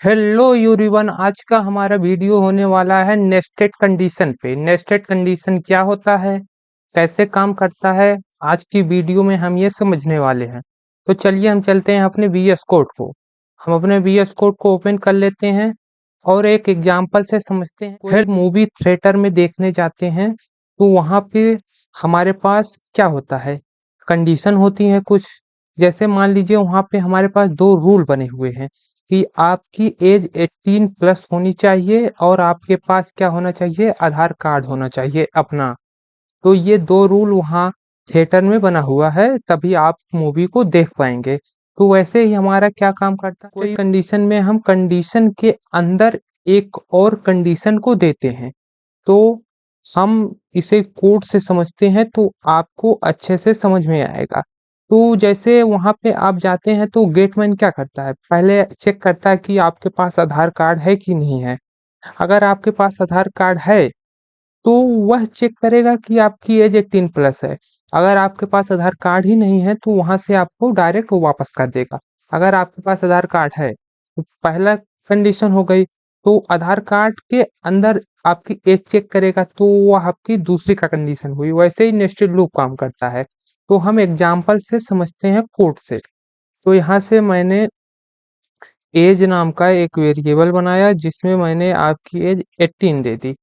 Hello everyone, आज का हमारा वीडियो होने वाला है नेस्टेड कंडीशन पे। नेस्टेड कंडीशन क्या होता है, कैसे काम करता है, आज की वीडियो में हम ये समझने वाले हैं। तो चलिए हम चलते हैं अपने VS कोड को। हम अपने VS कोड को ओपन कर लेते हैं और एक एग्जांपल से समझते हैं। फिर मूवी थिएटर में देखने जाते हैं तो वहाँ पे हमारे पास क्या होता है, कंडीशन होती है कुछ। जैसे मान लीजिए वहाँ पे हमारे पास दो रूल बने हुए हैं कि आपकी एज 18 प्लस होनी चाहिए और आपके पास क्या होना चाहिए, आधार कार्ड होना चाहिए अपना। तो ये दो रूल वहाँ थिएटर में बना हुआ है, तभी आप मूवी को देख पाएंगे। तो वैसे ही हमारा क्या काम करता है, कोई कंडीशन में हम कंडीशन के अंदर एक और कंडीशन को देते हैं, तो हम इसे कोड से समझते हैं तो आपको अच्छे से समझ में आएगा। तो जैसे वहां पे आप जाते हैं तो गेटमैन क्या करता है, पहले चेक करता है कि आपके पास आधार कार्ड है कि नहीं है। अगर आपके पास आधार कार्ड है तो वह चेक करेगा कि आपकी एज 18 प्लस है। अगर आपके पास आधार कार्ड ही नहीं है तो वहां से आपको डायरेक्ट वो वापस कर देगा। अगर आपके पास आधार कार्ड है तो पहला कंडीशन हो गई, तो आधार कार्ड के अंदर आपकी एज चेक करेगा तो वह आपकी दूसरी का कंडीशन हुई। वैसे ही नेस्टेड लूप काम करता है। तो हम एग्जाम्पल से समझते हैं कोड से। तो यहाँ से मैंने एज नाम का एक वेरिएबल बनाया जिसमें मैंने आपकी एज 18 दे दी।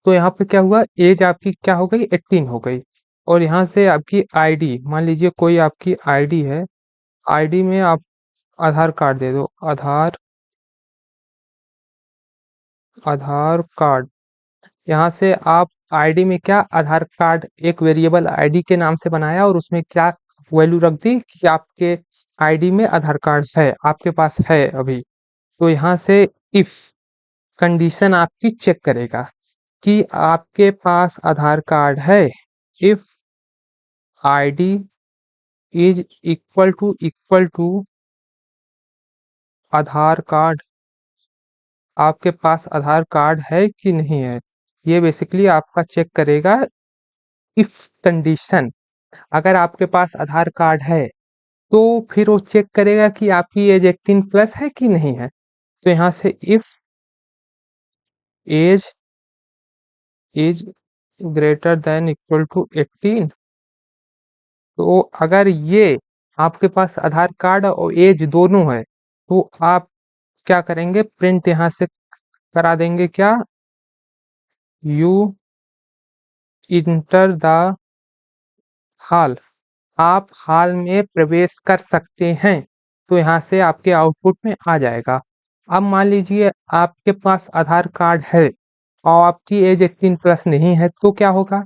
तो यहाँ पे क्या हुआ, एज आपकी क्या हो गई, 18 हो गई। और यहाँ से आपकी आईडी, मान लीजिए कोई आपकी आईडी है, आईडी में आप आधार कार्ड दे दो, आधार आधार कार्ड। यहाँ से आप आईडी में क्या, आधार कार्ड एक वेरिएबल आईडी के नाम से बनाया और उसमें क्या वैल्यू रख दी कि आपके आईडी में आधार कार्ड है, आपके पास है अभी। तो यहाँ से इफ कंडीशन आपकी चेक करेगा कि आपके पास आधार कार्ड है। If ID is equal to Aadhaar card, आपके पास आधार कार्ड है कि नहीं है, ये बेसिकली आपका चेक करेगा। इफ कंडीशन, अगर आपके पास आधार कार्ड है तो फिर वो चेक करेगा कि आपकी एज 18 प्लस है कि नहीं है। तो यहाँ से if age is greater than equal to 18, तो अगर ये आपके पास आधार कार्ड और एज दोनों है तो आप क्या करेंगे, प्रिंट यहाँ से करा देंगे क्या, यू इंटर द हॉल, आप हॉल में प्रवेश कर सकते हैं। तो यहाँ से आपके आउटपुट में आ जाएगा। अब मान लीजिए आपके पास आधार कार्ड है और आपकी एज 18 प्लस नहीं है तो क्या होगा,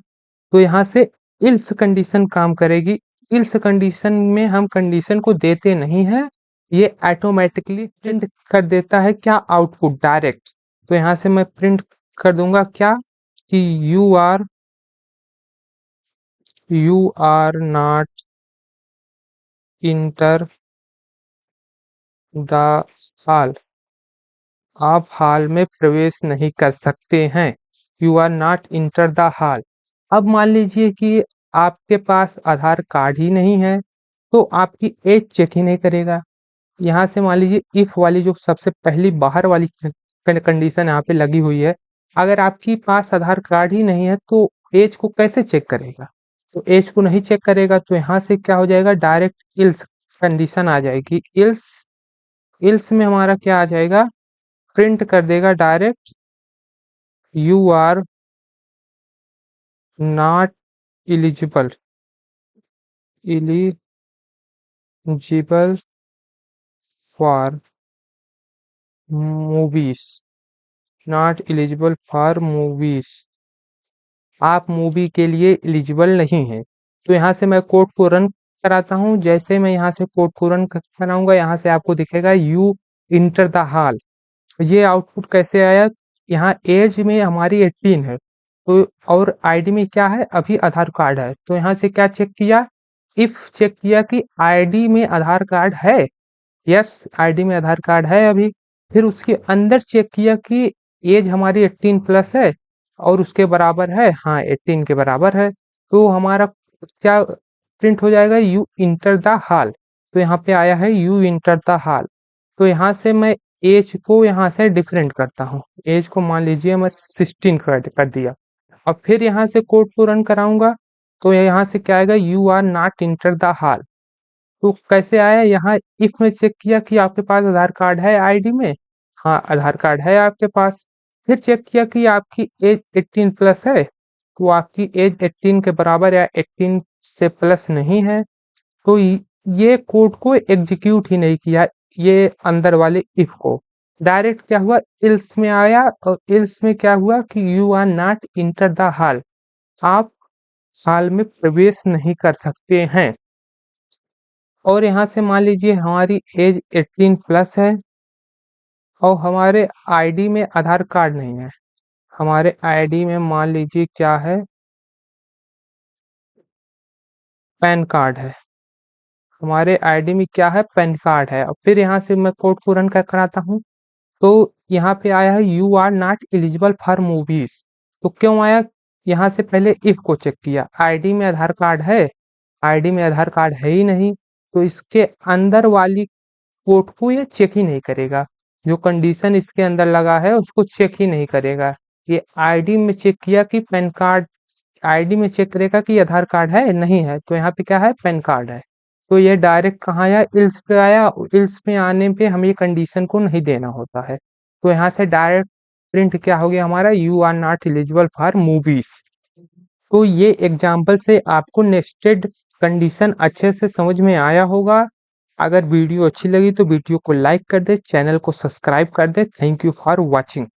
तो यहाँ से इल्स कंडीशन काम करेगी। इल्स कंडीशन में हम कंडीशन को देते नहीं है, ये ऑटोमेटिकली प्रिंट कर देता है क्या, आउटपुट डायरेक्ट। तो यहाँ से मैं प्रिंट कर दूंगा क्या, कि you are not enter the hall, आप हॉल में प्रवेश नहीं कर सकते हैं। You are not enter the hall. अब मान लीजिए कि आपके पास आधार कार्ड ही नहीं है तो आपकी एज चेक ही नहीं करेगा। यहाँ से मान लीजिए इफ वाली जो सबसे पहली बाहर वाली कंडीशन यहाँ पे लगी हुई है, अगर आपके पास आधार कार्ड ही नहीं है तो एज को कैसे चेक करेगा, तो एज को नहीं चेक करेगा। तो यहाँ से क्या हो जाएगा, डायरेक्ट इल्स कंडीशन आ जाएगी। इल्स इल्स में हमारा क्या आ जाएगा, प्रिंट कर देगा direct, you are not eligible eligible for movies, not eligible for movies, आप मूवी के लिए एलिजिबल नहीं है। तो यहाँ से मैं कोड को रन कराता हूँ। जैसे मैं यहाँ से कोड को रन कराऊंगा, यहाँ से आपको दिखेगा यू इंटर द हॉल। ये आउटपुट कैसे आया, यहाँ एज में हमारी 18 है तो, और आईडी में क्या है, अभी आधार कार्ड है। तो यहाँ से क्या चेक किया, इफ चेक किया कि आईडी में आधार कार्ड है, यस आईडी में आधार कार्ड है अभी। फिर उसके अंदर चेक किया कि एज हमारी 18 प्लस है और उसके बराबर है, हाँ 18 के बराबर है। तो हमारा क्या प्रिंट हो जाएगा, यू इंटर द हॉल। तो यहाँ पे आया है यू इंटर द हॉल। तो यहाँ से मैं एज को यहाँ से डिफरेंट करता हूँ। एज को मान लीजिए मैं 16 कर दिया। अब फिर यहाँ से कोड को रन कराऊंगा तो यहाँ से क्या आएगा, you are not enter the hall. तो कैसे आया, यहाँ इफ में चेक किया कि आपके पास आधार कार्ड है आईडी में, हाँ आधार कार्ड है आपके पास। फिर चेक किया कि आपकी एज 18 प्लस है, तो आपकी एज 18 के बराबर या 18 से प्लस नहीं है, तो ये कोड को एग्जीक्यूट ही नहीं किया, ये अंदर वाले इफ को डायरेक्ट क्या हुआ, इल्स में आया। और इल्स में क्या हुआ कि you are not enter the hall, आप हॉल में प्रवेश नहीं कर सकते हैं। और यहाँ से मान लीजिए हमारी एज 18 प्लस है और हमारे आईडी में आधार कार्ड नहीं है। हमारे आईडी में मान लीजिए क्या है, पैन कार्ड है। हमारे आईडी में क्या है, पैन कार्ड है। और फिर यहाँ से मैं कोड को रन कराता हूँ तो यहाँ पे आया है you are not eligible for movies. तो क्यों आया, यहाँ से पहले इफ को चेक किया, आईडी में आधार कार्ड है, आईडी में आधार कार्ड है ही नहीं, तो इसके अंदर वाली कोड को ये चेक ही नहीं करेगा। जो कंडीशन इसके अंदर लगा है उसको चेक ही नहीं करेगा। ये आईडी में चेक किया कि पैन कार्ड, आईडी में चेक करेगा कि आधार कार्ड है नहीं है, तो यहाँ पे क्या है, पैन कार्ड है। तो ये डायरेक्ट कहाँ आया, इल्स पे आया। इल्स में आने पे हमें ये कंडीशन को नहीं देना होता है, तो यहाँ से डायरेक्ट प्रिंट क्या हो गया हमारा, you are not eligible for movies. तो ये एग्जाम्पल से आपको नेस्टेड कंडीशन अच्छे से समझ में आया होगा। अगर वीडियो अच्छी लगी तो वीडियो को लाइक कर दे, चैनल को सब्सक्राइब कर दे। Thank you for watching.